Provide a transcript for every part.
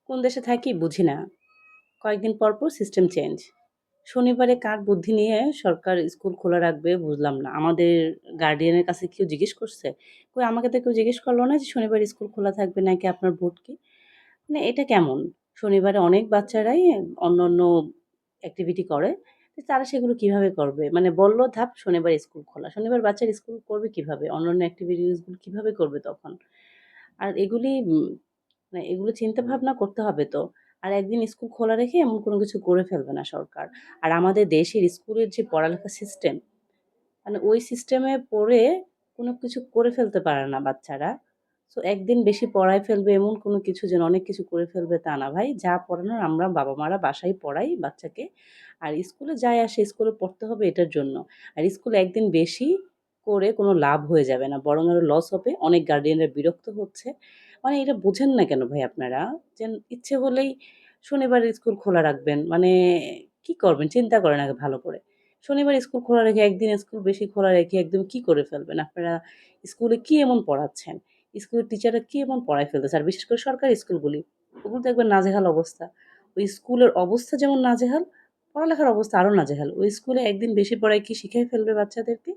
কোন দেশে থাকি বুঝি না। কয়েকদিন পর, পর সিস্টেম চেঞ্জ। শনিবারে কার বুদ্ধি নিয়ে সরকার স্কুল খোলা রাখবে বুঝলাম না। আমাদের গার্ডিয়ানের কাছে কেউ জিজ্ঞেস করছে? কই আমাকে তো কেউ জিজ্ঞেস করল না যে শনিবার স্কুল খোলা থাকবে নাকি আপনার ভোট কি? মানে এটা কেমন? শনিবারে অনেক বাচ্চারাই অন্যান্য অ্যাক্টিভিটি করে। তো তারা সেগুলো কিভাবে করবে? মানে বলল ধাপ শনিবার স্কুল খোলা। শনিবার বাচ্চারা স্কুল করবে কিভাবে? অন্যান্য অ্যাক্টিভিটিস গুলো কিভাবে করবে তখন? আর এগুলি মানে এগুলো চিন্তা ভাবনা করতে হবে তো। আর একদিন স্কুল খোলা রেখে এমন কোনো কিছু করে ফেলবে না সরকার। আর আমাদের দেশের স্কুলের যে পড়ালেখার সিস্টেম, মানে ওই সিস্টেমে পড়ে কোনো কিছু করে ফেলতে পারে না বাচ্চারা। সো একদিন বেশি পড়ায় ফেলবে এমন কোনো কিছু যেন অনেক কিছু করে ফেলবে তা না ভাই। যা পড়ানোর আমরা বাবা-মারা বাসায় পড়াই বাচ্চাকে। আর স্কুলে যাই আসে স্কুলে পড়তে হবে এটার জন্য। আর স্কুলে একদিন বেশি করে কোনো লাভ হয়ে যাবে না। বরং আরো লস হবে। অনেক গার্ডিয়ানরা বিরক্ত হচ্ছে। মানে এটা বোঝেন না কেন ভাই আপনারা? যে ইচ্ছে হলেই শনিবার স্কুল খোলা রাখবেন। মানে কি করবেন? চিন্তা করেন আগে ভালো করে। শনিবার স্কুল খোলা রেখে একদিন স্কুল বেশি খোলা রেখে একদম কি করে ফেলবেন? আপনারা স্কুলে কি এমন পড়াচ্ছেন? স্কুলের টিচাররা কি এমন পড়ায় ফেলতেছে? আর বিশেষ করে সরকারি স্কুলগুলি। ওগুলো দেখবেন নাজেহাল অবস্থা। ওই স্কুলের অবস্থা যেমন নাজেহাল, পড়ালেখার অবস্থা আরো নাজেহাল। ওই স্কুলে একদিন বেশি পড়ায় কি শিখাই ফেলবে বাচ্চাদেরকে?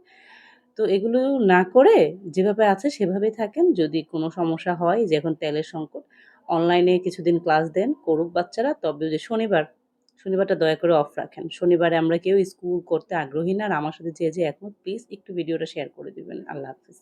তো এগুলো না করে যেভাবে আছে সেভাবেই থাকেন। যদি কোনো সমস্যা হয় যে এখন তেলের সংকট, অনলাইনে কিছুদিন ক্লাস দেন, করুক বাচ্চারা। তবে ওই যে শনিবারটা দয়া করে অফ রাখেন। শনিবারে আমরা কেউ স্কুল করতে আগ্রহী না। আর আমার সাথে যে একমত প্লিজ একটু ভিডিওটা শেয়ার করে দিবেন। আল্লাহ হাফেজ।